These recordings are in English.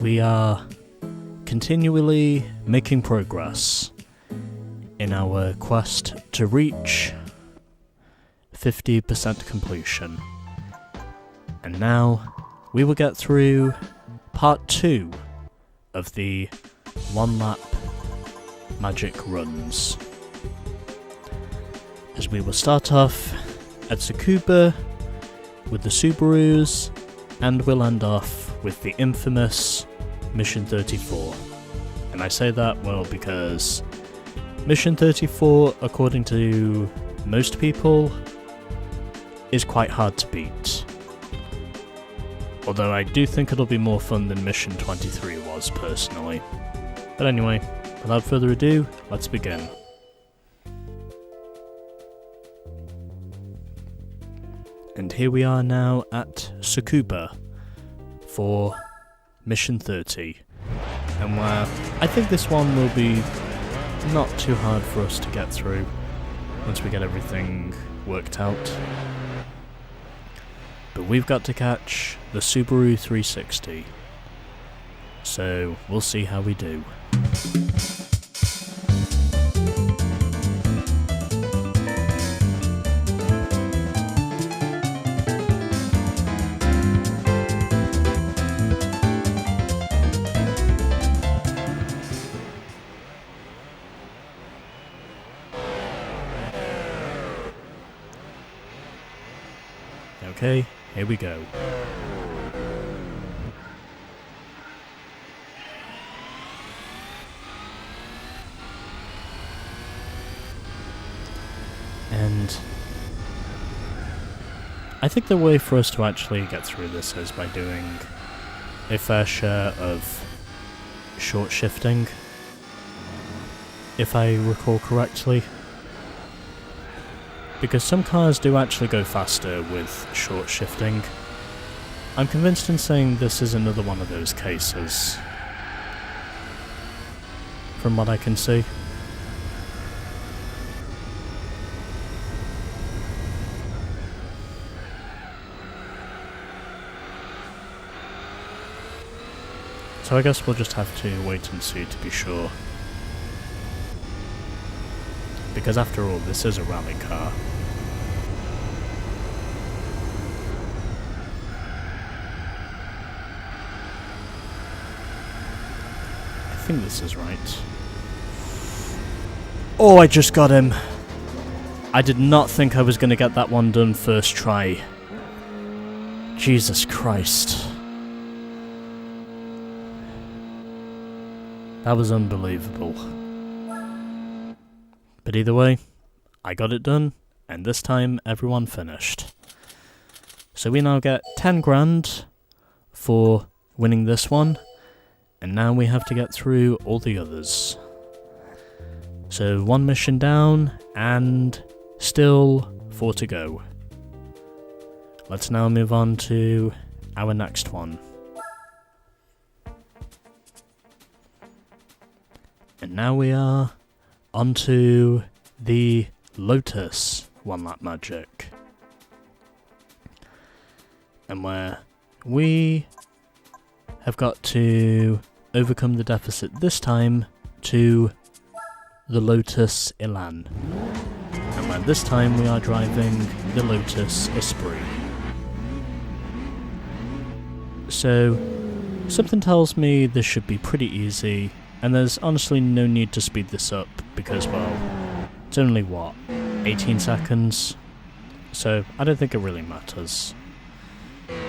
We are continually making progress in our quest to reach 50% completion. And now we will get through part 2 of the 1 lap magic runs. As we will start off at Tsukuba with the Subarus, and we'll end off with the infamous Mission 34. And I say that, well, because Mission 34, according to most people, is quite hard to beat. Although I do think it'll be more fun than Mission 23 was, personally. But anyway, without further ado, let's begin. And here we are now at Tsukuba for Mission 30. And where I think this one will be not too hard for us to get through once we get everything worked out. But we've got to catch the Subaru 360. So we'll see how we do. Okay, here we go. And I think the way for us to actually get through this is by doing a fair share of short shifting, if I recall correctly. Because some cars do actually go faster with short shifting. I'm convinced in saying this is another one of those cases, from what I can see. So I guess we'll just have to wait and see to be sure. Because after all, this is a rally car. I think this is right. Oh, I just got him! I did not think I was going to get that one done first try. Jesus Christ. That was unbelievable. But either way, I got it done, and this time everyone finished. So we now get 10 grand for winning this one, and now we have to get through all the others. So 1 mission down, and still 4 to go. Let's now move on to our next one. And now we are onto the Lotus 1 lap magic. And where we have got to overcome the deficit this time to the Lotus Elan. And where this time we are driving the Lotus Esprit. So something tells me this should be pretty easy. And there's honestly no need to speed this up because, well, it's only, 18 seconds? So I don't think it really matters.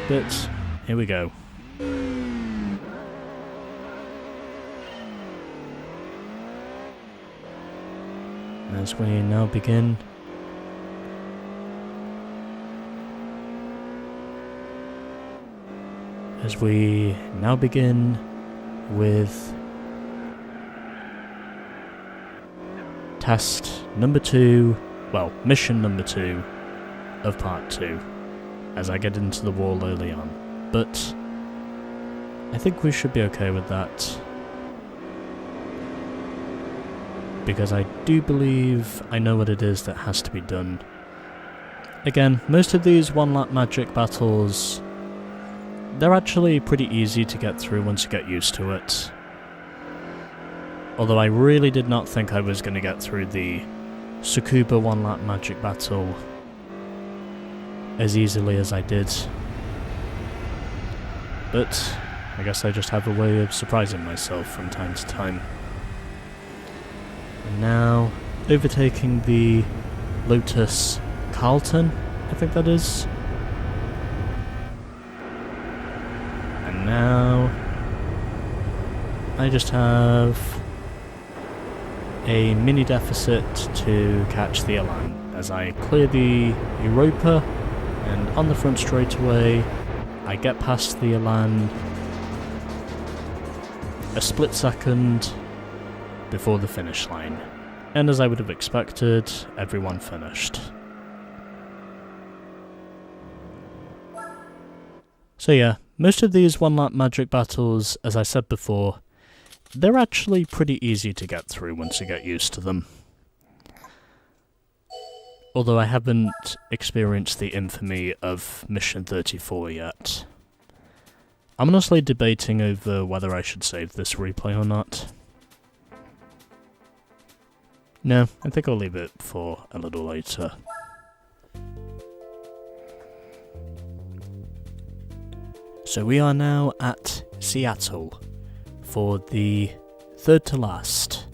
But here we go. As we now begin. With test number 2, well, mission number 2 of part 2, as I get into the wall early on. But I think we should be okay with that, because I do believe I know what it is that has to be done. Again, most of these 1 lap magic battles they're actually pretty easy to get through once you get used to it. Although I really did not think I was going to get through the Tsukuba one-lap magic battle as easily as I did. But I guess I just have a way of surprising myself from time to time. And now, overtaking the Lotus Carlton, I think that is. And now, I just have a mini deficit to catch the Elan as I clear the Europa, and on the front straightaway I get past the Elan a split second before the finish line, and as I would have expected, everyone finished. So yeah, most of these one-lap magic battles, as I said before, they're actually pretty easy to get through once you get used to them. Although I haven't experienced the infamy of Mission 34 yet. I'm honestly debating over whether I should save this replay or not. No, I think I'll leave it for a little later. So we are now at Seattle for the third to last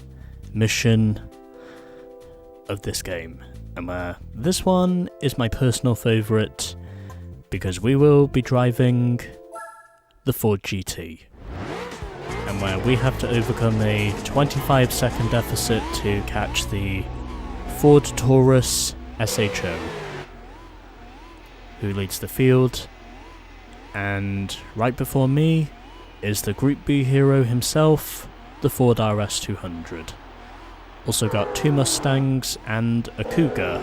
mission of this game. And this one is my personal favourite because we will be driving the Ford GT. And where we have to overcome a 25-second deficit to catch the Ford Taurus SHO, who leads the field. And right before me is the Group B hero himself, the Ford RS200. Also got two Mustangs and a Cougar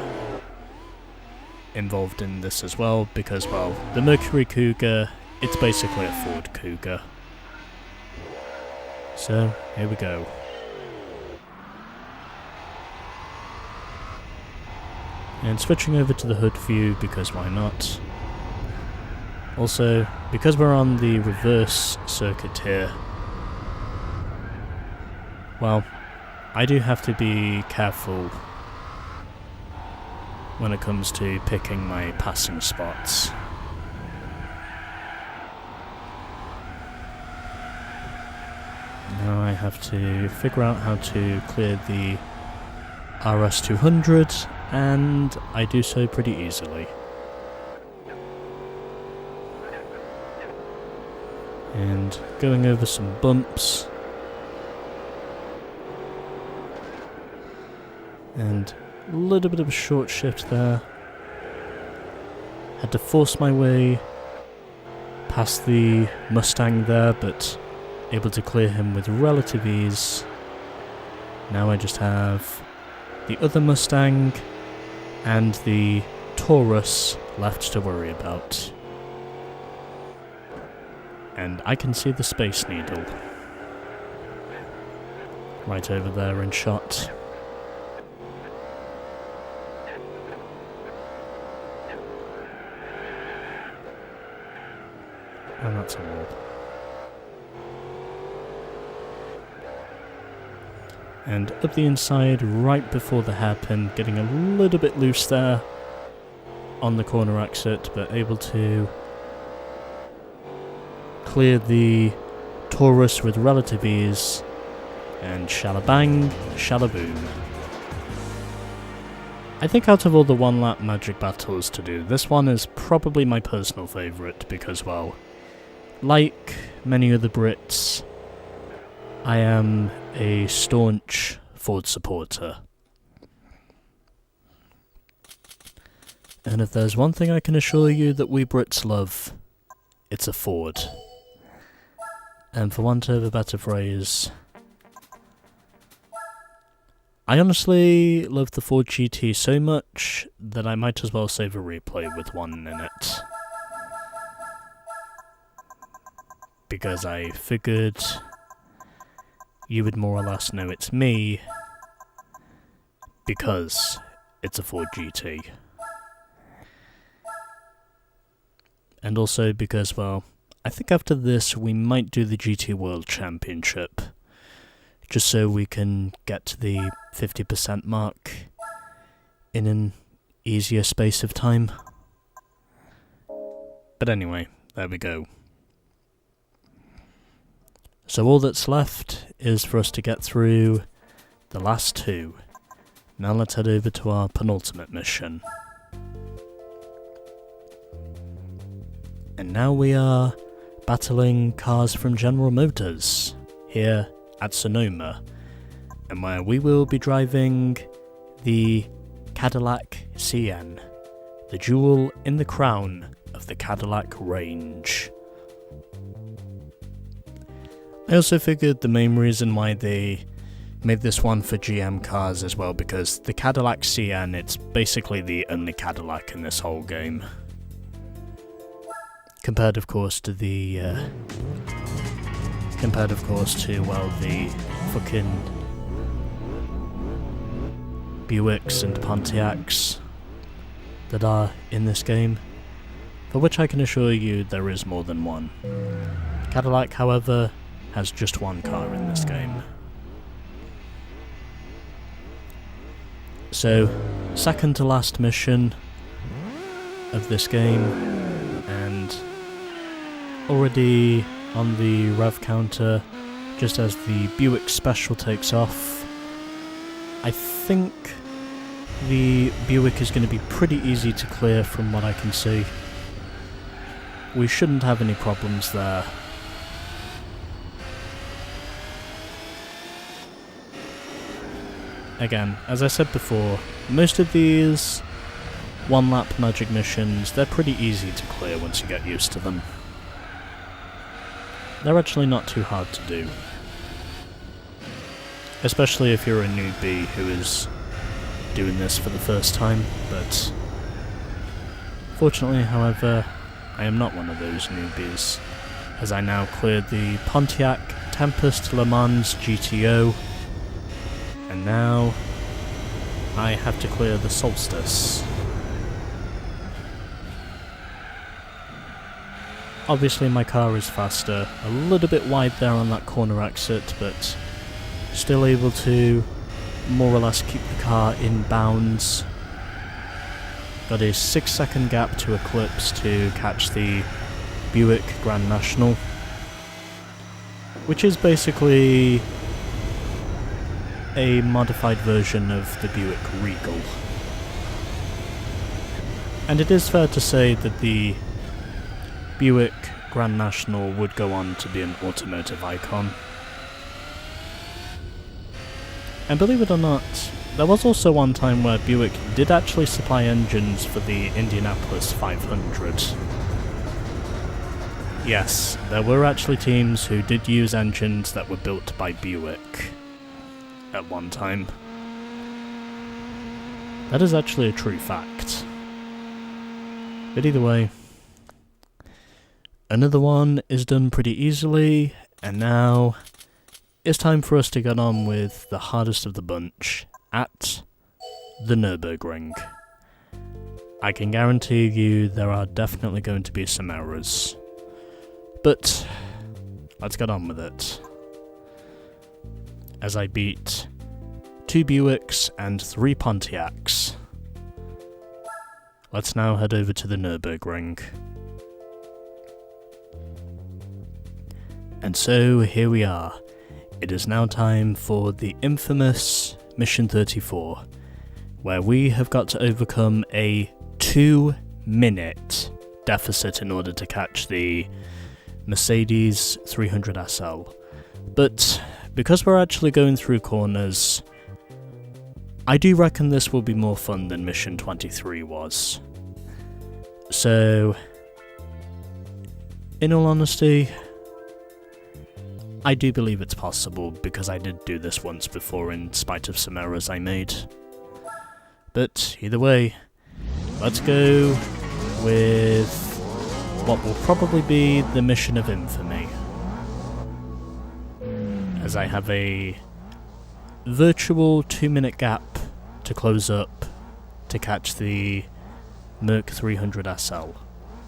involved in this as well, because, well, the Mercury Cougar, it's basically a Ford Cougar. So, here we go. And switching over to the hood view, because why not? Also, because we're on the reverse circuit here, well, I do have to be careful when it comes to picking my passing spots. Now I have to figure out how to clear the RS200, and I do so pretty easily. And going over some bumps. And a little bit of a short shift there. Had to force my way past the Mustang there, but able to clear him with relative ease. Now I just have the other Mustang and the Taurus left to worry about. And I can see the Space Needle right over there in shot. And that's a wall. And up the inside, right before the hairpin, getting a little bit loose there on the corner exit, but able to clear the Taurus with relative ease, and shalabang, shalaboom. I think out of all the one-lap magic battles to do, this one is probably my personal favourite because, well, like many other Brits, I am a staunch Ford supporter. And if there's one thing I can assure you that we Brits love, it's a Ford. And for want of a better phrase, I honestly love the Ford GT so much that I might as well save a replay with one in it. Because I figured you would more or less know it's me, because it's a Ford GT. And also because, well, I think after this we might do the GT World Championship, just so we can get to the 50% mark in an easier space of time. But anyway, there we go. So all that's left is for us to get through the last two. Now let's head over to our penultimate mission. And now we are battling cars from General Motors here at Sonoma, and where we will be driving the Cadillac CIEN, the jewel in the crown of the Cadillac range. I also figured the main reason why they made this one for GM cars as well, because the Cadillac CIEN, it's basically the only Cadillac in this whole game. Compared of course to the fucking Buicks and Pontiacs that are in this game, for which I can assure you there is more than one. Cadillac, however, has just one car in this game. So, second to last mission of this game, and already on the rev counter, just as the Buick Special takes off. I think the Buick is going to be pretty easy to clear from what I can see. We shouldn't have any problems there. Again, as I said before, most of these one-lap magic missions, they're pretty easy to clear once you get used to them. They're actually not too hard to do. Especially if you're a newbie who is doing this for the first time, but fortunately, however, I am not one of those newbies, as I now cleared the Pontiac Tempest Le Mans GTO, and now I have to clear the Solstice. Obviously my car is faster, a little bit wide there on that corner exit, but still able to more or less keep the car in bounds. Got a 6-second gap to eclipse to catch the Buick Grand National, which is basically a modified version of the Buick Regal. And it is fair to say that the Buick Grand National would go on to be an automotive icon. And believe it or not, there was also one time where Buick did actually supply engines for the Indianapolis 500. Yes, there were actually teams who did use engines that were built by Buick at one time. That is actually a true fact. But either way, another one is done pretty easily, and now it's time for us to get on with the hardest of the bunch at the Nürburgring. I can guarantee you there are definitely going to be some errors, but let's get on with it. As I beat 2 Buicks and 3 Pontiacs. Let's now head over to the Nürburgring. And so here we are. It is now time for the infamous Mission 34, where we have got to overcome a 2-minute deficit in order to catch the Mercedes 300 SL. But because we're actually going through corners, I do reckon this will be more fun than Mission 23 was. So, in all honesty, I do believe it's possible, because I did do this once before in spite of some errors I made. But either way, let's go with what will probably be the Mission of Infamy, as I have a virtual 2-minute gap to close up to catch the Merc 300 SL.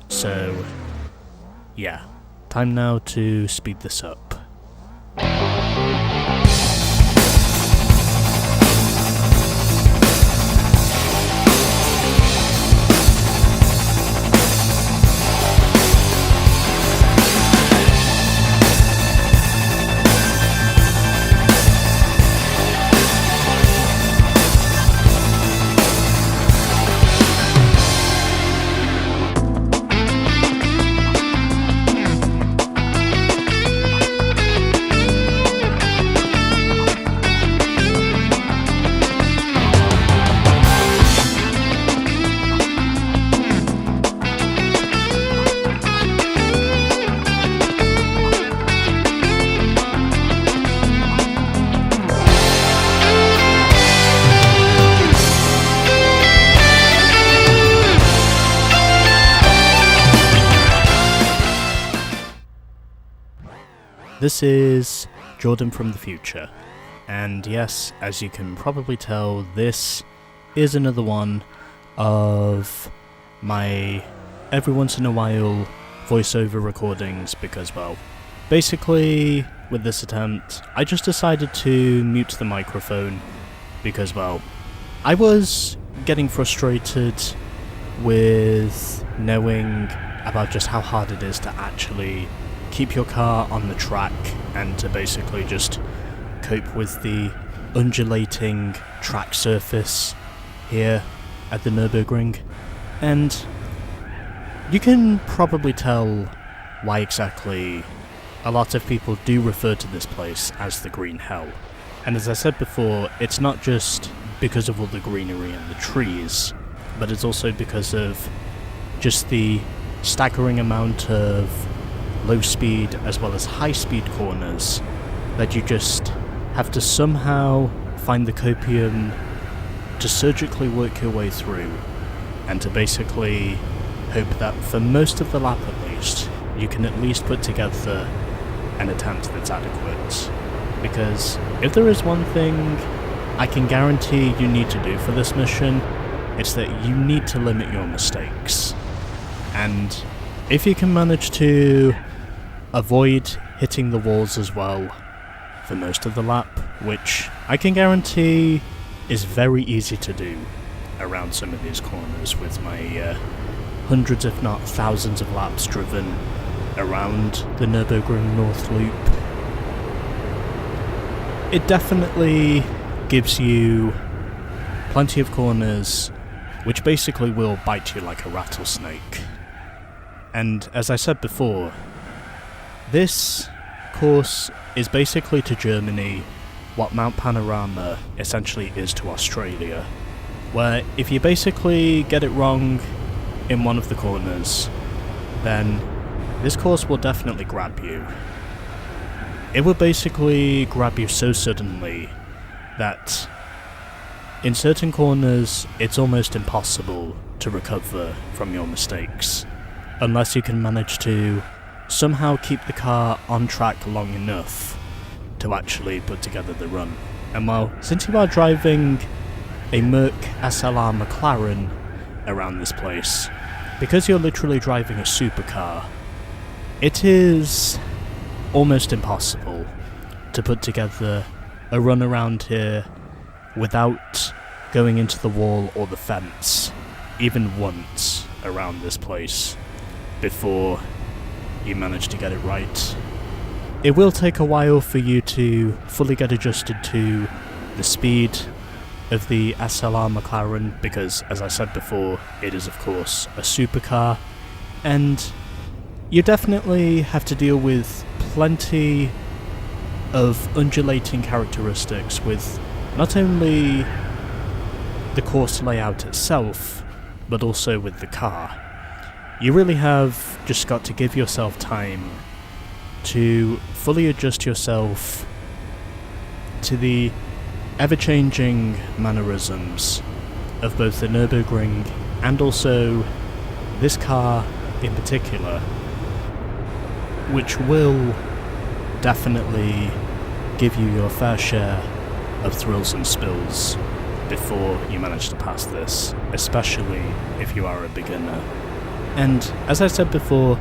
So, yeah, time now to speed this up. This is Jordan from the future, and yes, as you can probably tell, this is another one of my every once in a while voiceover recordings because, well, basically with this attempt, I just decided to mute the microphone because, well, I was getting frustrated with knowing about just how hard it is to actually keep your car on the track and to basically just cope with the undulating track surface here at the Nürburgring. And you can probably tell why exactly a lot of people do refer to this place as the Green Hell. And as I said before, it's not just because of all the greenery and the trees, but it's also because of just the staggering amount of low speed as well as high speed corners that you just have to somehow find the copium to surgically work your way through, and to basically hope that for most of the lap at least, you can at least put together an attempt that's adequate. Because if there is one thing I can guarantee you need to do for this mission, it's that you need to limit your mistakes. And if you can manage to avoid hitting the walls as well for most of the lap, which I can guarantee is very easy to do around some of these corners with my hundreds if not thousands of laps driven around the Nürburgring North Loop. It definitely gives you plenty of corners which basically will bite you like a rattlesnake. And as I said before, this course is basically to Germany what Mount Panorama essentially is to Australia, where if you basically get it wrong in one of the corners, then this course will definitely grab you. It will basically grab you so suddenly that in certain corners it's almost impossible to recover from your mistakes, unless you can manage to somehow keep the car on track long enough to actually put together the run. And well, since you are driving a Merc SLR McLaren around this place, because you're literally driving a supercar, it is almost impossible to put together a run around here without going into the wall or the fence, even once around this place, before you manage to get it right. It will take a while for you to fully get adjusted to the speed of the SLR McLaren, because as I said before, it is of course a supercar, and you definitely have to deal with plenty of undulating characteristics with not only the course layout itself, but also with the car. You really have just got to give yourself time to fully adjust yourself to the ever-changing mannerisms of both the Nürburgring and also this car in particular, which will definitely give you your fair share of thrills and spills before you manage to pass this, especially if you are a beginner. And as I said before,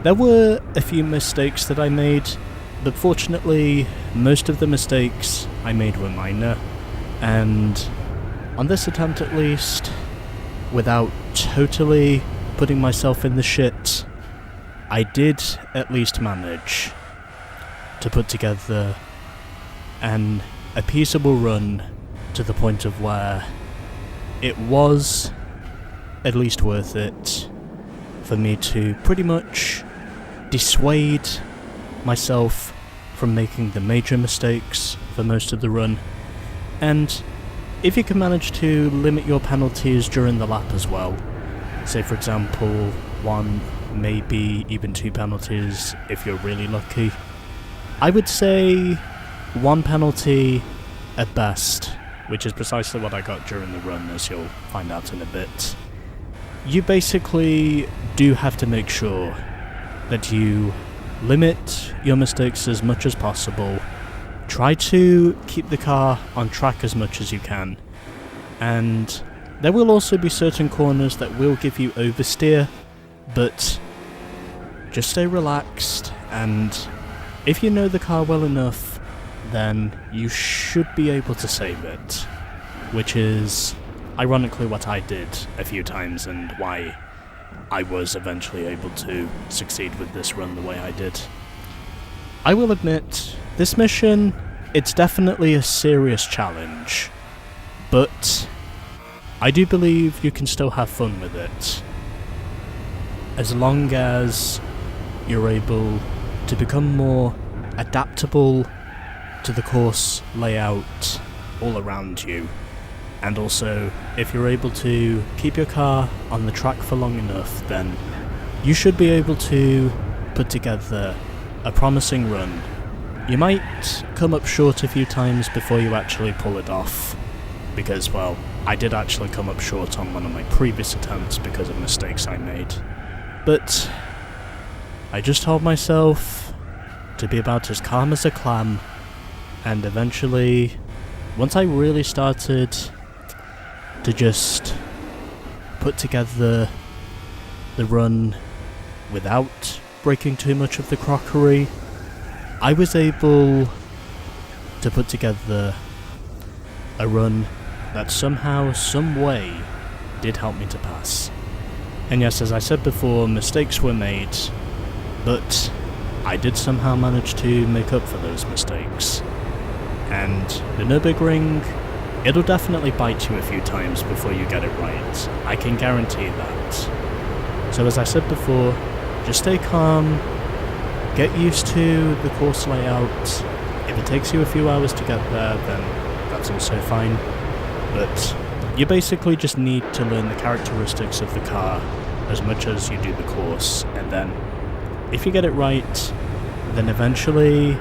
There were a few mistakes that I made, but fortunately, most of the mistakes I made were minor, and on this attempt at least, without totally putting myself in the shit, I did at least manage to put together an appeasable run to the point of where it was at least worth it for me to pretty much dissuade myself from making the major mistakes for most of the run. And if you can manage to limit your penalties during the lap as well, say for example 1, maybe even 2 penalties if you're really lucky, I would say 1 penalty at best, which is precisely what I got during the run, as you'll find out in a bit. You basically do have to make sure that you limit your mistakes as much as possible. Try to keep the car on track as much as you can, and there will also be certain corners that will give you oversteer, but just stay relaxed, and if you know the car well enough, then you should be able to save it, which is ironically what I did a few times and why I was eventually able to succeed with this run the way I did. I will admit, this mission, it's definitely a serious challenge, but I do believe you can still have fun with it, as long as you're able to become more adaptable to the course layout all around you. And also, if you're able to keep your car on the track for long enough, then you should be able to put together a promising run. You might come up short a few times before you actually pull it off, because, well, I did actually come up short on one of my previous attempts because of mistakes I made. But I just told myself to be about as calm as a clam, and eventually, once I really started to just put together the run without breaking too much of the crockery, I was able to put together a run that somehow, some way, did help me to pass. And yes, as I said before, mistakes were made, but I did somehow manage to make up for those mistakes. And the Nürburgring, it'll definitely bite you a few times before you get it right. I can guarantee that. So as I said before, just stay calm, get used to the course layout. If it takes you a few hours to get there, then that's also fine. But you basically just need to learn the characteristics of the car as much as you do the course, and then if you get it right, then eventually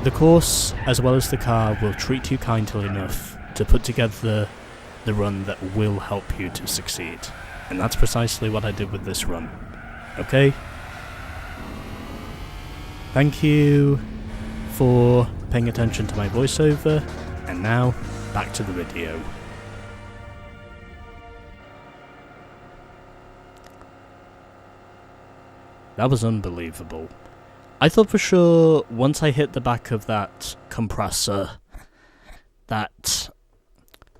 the course as well as the car will treat you kindly enough to put together the run that will help you to succeed. And that's precisely what I did with this run. Okay? Thank you for paying attention to my voiceover, and now back to the video. That was unbelievable. I thought for sure once I hit the back of that compressor that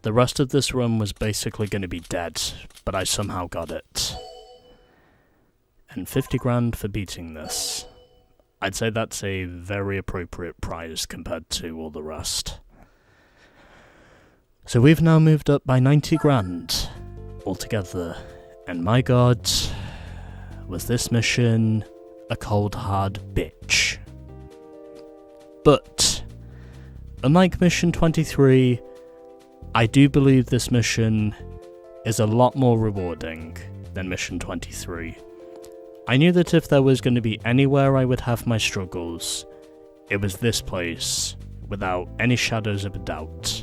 the rest of this run was basically going to be dead, but I somehow got it. And 50 grand for beating this. I'd say that's a very appropriate prize compared to all the rest. So we've now moved up by 90 grand altogether, and my god, was this mission a cold hard bitch. But unlike mission 23, I do believe this mission is a lot more rewarding than mission 23. I knew that if there was going to be anywhere I would have my struggles, it was this place, without any shadows of a doubt.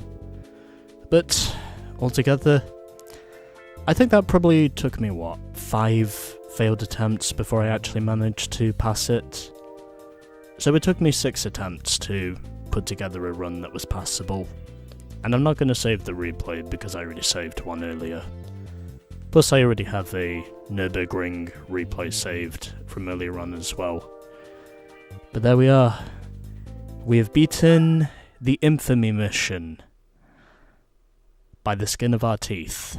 But altogether, I think that probably took me, 5 failed attempts before I actually managed to pass it. So it took me 6 attempts to put together a run that was passable. And I'm not going to save the replay because I already saved one earlier. Plus I already have a Nürburgring replay saved from earlier on as well. But there we are. We have beaten the infamy mission by the skin of our teeth.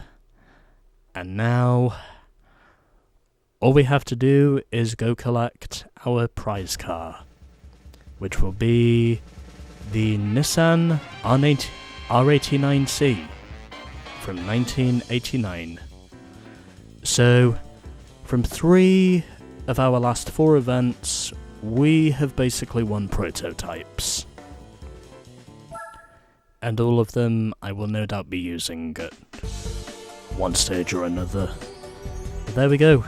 And now all we have to do is go collect our prize car, which will be the Nissan R89C from 1989. So, from 3 of our last 4 events, we have basically won prototypes. And all of them I will no doubt be using at one stage or another. But there we go.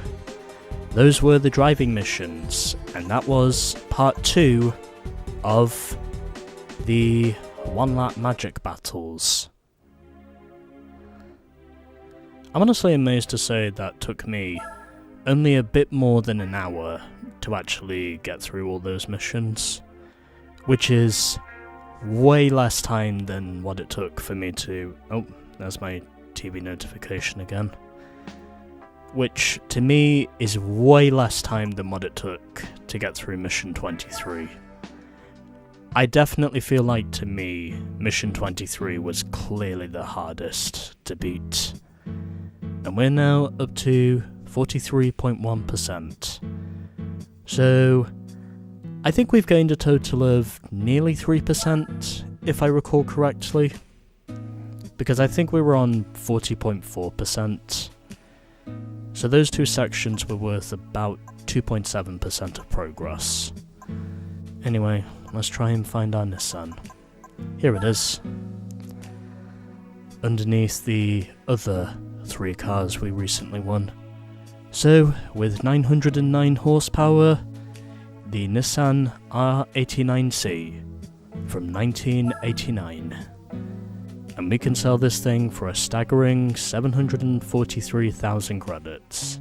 Those were the driving missions, and that was part 2 of the 1-lap magic battles. I'm honestly amazed to say that took me only a bit more than an hour to actually get through all those missions, which is way less time than what it took for me to... Oh, there's my TV notification again. Which, to me, is way less time than what it took to get through Mission 23. I definitely feel like, to me, Mission 23 was clearly the hardest to beat. And we're now up to 43.1%. So, I think we've gained a total of nearly 3%, if I recall correctly. Because I think we were on 40.4%. So those 2 sections were worth about 2.7% of progress. Anyway, let's try and find our Nissan. Here it is. Underneath the other 3 cars we recently won. So, with 909 horsepower, the Nissan R89C from 1989. And we can sell this thing for a staggering 743,000 credits.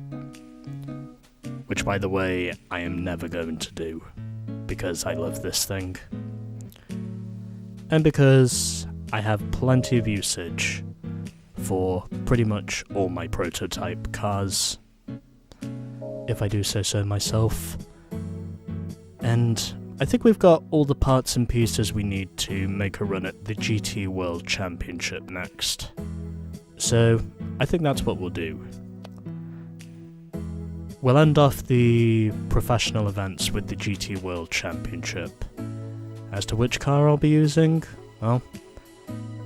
Which, by the way, I am never going to do, because I love this thing. And because I have plenty of usage for pretty much all my prototype cars, if I do say so myself. And I think we've got all the parts and pieces we need to make a run at the GT World Championship next. So, I think that's what we'll do. We'll end off the professional events with the GT World Championship. As to which car I'll be using, well,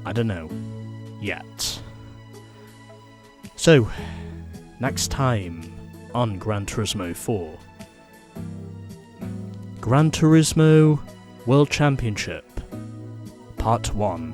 I don't know. Yet. So, next time on Gran Turismo 4. Gran Turismo World Championship, Part 1.